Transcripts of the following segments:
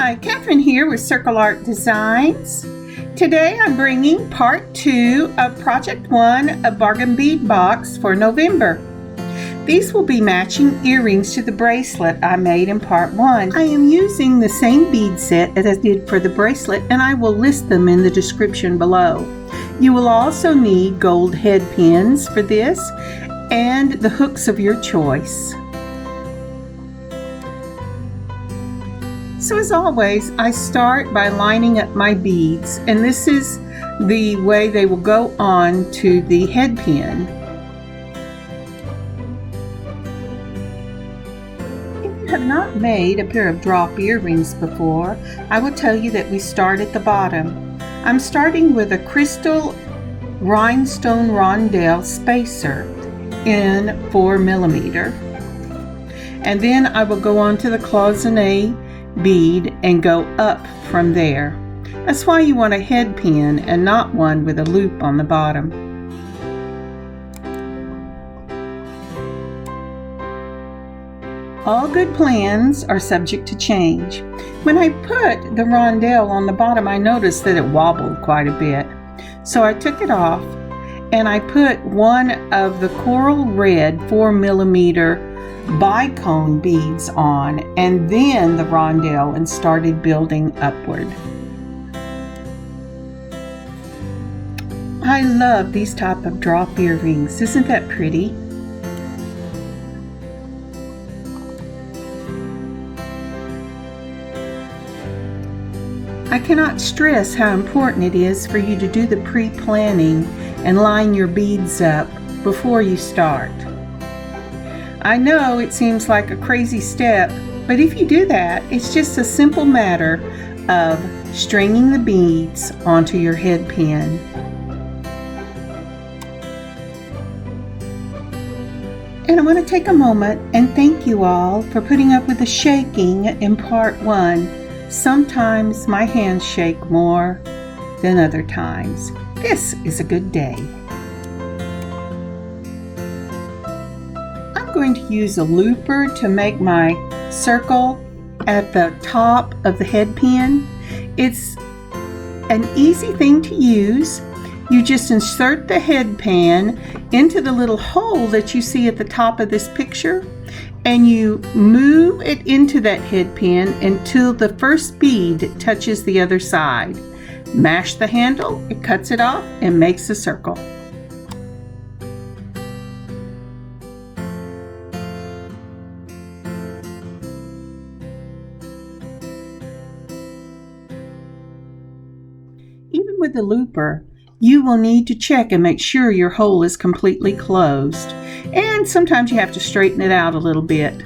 Hi, Catherine here with Circle Art Designs. Today I'm bringing part 2 of Project 1 of Bargain Bead Box for November. These will be matching earrings to the bracelet I made in part 1. I am using the same bead set as I did for the bracelet, and I will list them in the description below. You will also need gold head pins for this and the hooks of your choice. So as always, I start by lining up my beads, and this is the way they will go on to the head pin. If you have not made a pair of drop earrings before, I will tell you that we start at the bottom. I'm starting with a crystal rhinestone rondelle spacer in 4mm, and then I will go on to the Cloisonne bead and go up from there. That's why you want a head pin and not one with a loop on the bottom. All good plans are subject to change. When I put the rondelle on the bottom, I noticed that it wobbled quite a bit. So I took it off and I put one of the coral red 4mm bicone beads on, and then the rondelle, and started building upward. I love these type of drop earrings. Isn't that pretty? I cannot stress how important it is for you to do the pre-planning and line your beads up before you start. I know it seems like a crazy step, but if you do that, it's just a simple matter of stringing the beads onto your head pin. And I want to take a moment and thank you all for putting up with the shaking in part 1. Sometimes my hands shake more than other times. This is a good day. I'm going to use a looper to make my circle at the top of the head pin. It's an easy thing to use. You just insert the head pin into the little hole that you see at the top of this picture, and you move it into that head pin until the first bead touches the other side. Mash the handle, it cuts it off and makes a circle. Even with the looper, you will need to check and make sure your hole is completely closed. And sometimes you have to straighten it out a little bit.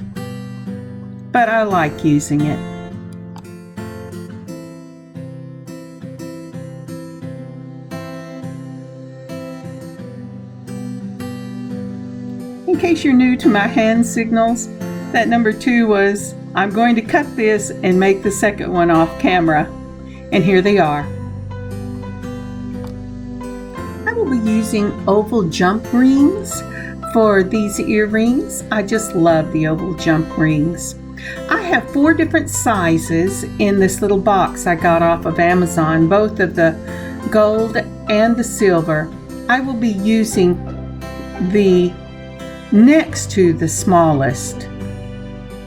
But I like using it. In case you're new to my hand signals, that number 2 was, I'm going to cut this and make the second one off camera. And here they are. I will be using oval jump rings for these earrings. I just love the oval jump rings. I have 4 different sizes in this little box I got off of Amazon, both of the gold and the silver. I will be using the next to the smallest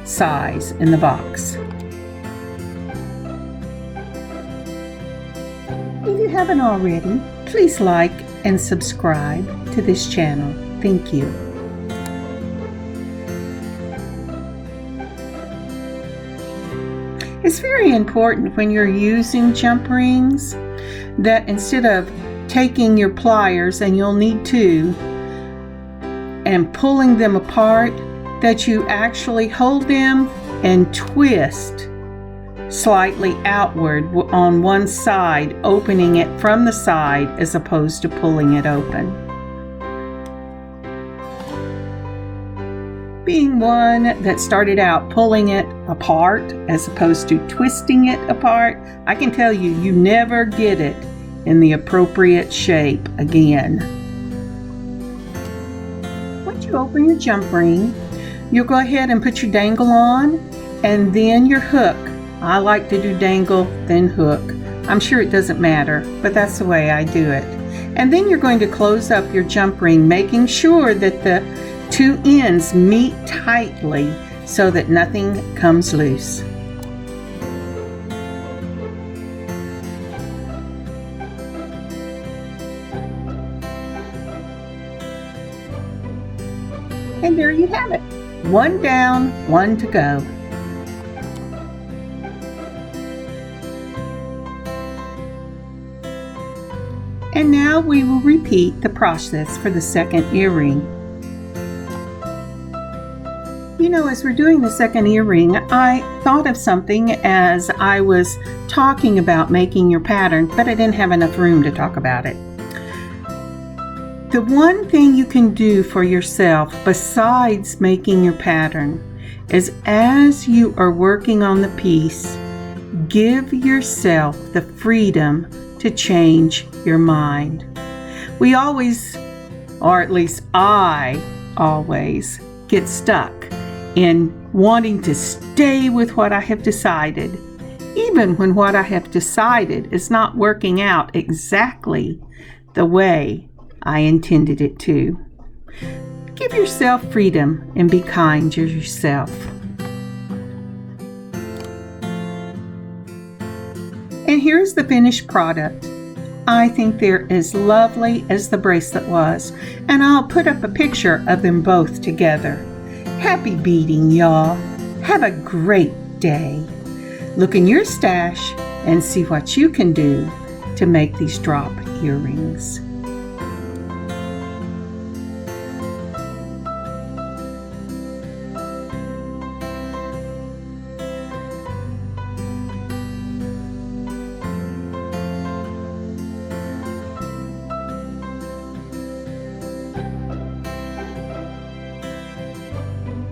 size in the box. If you haven't already, please like and subscribe to this channel. Thank you. It's very important when you're using jump rings that instead of taking your pliers, and you'll need 2, and pulling them apart, that you actually hold them and twist slightly outward on one side, opening it from the side as opposed to pulling it open. Being one that started out pulling it apart as opposed to twisting it apart, I can tell you, you never get it in the appropriate shape again. Once you open your jump ring, you'll go ahead and put your dangle on, and then your hook I like to do dangle, then hook. I'm sure it doesn't matter, but that's the way I do it. And then you're going to close up your jump ring, making sure that the two ends meet tightly so that nothing comes loose. And there you have it. One down, one to go. And now we will repeat the process for the second earring. You know, as we're doing the second earring, I thought of something as I was talking about making your pattern, but I didn't have enough room to talk about it. The one thing you can do for yourself besides making your pattern is, as you are working on the piece, give yourself the freedom to change your mind. We always, or at least I always, get stuck in wanting to stay with what I have decided, even when what I have decided is not working out exactly the way I intended it to. Give yourself freedom and be kind to yourself. And here's the finished product. I think they're as lovely as the bracelet was, and I'll put up a picture of them both together. Happy beading, y'all. Have a great day. Look in your stash and see what you can do to make these drop earrings.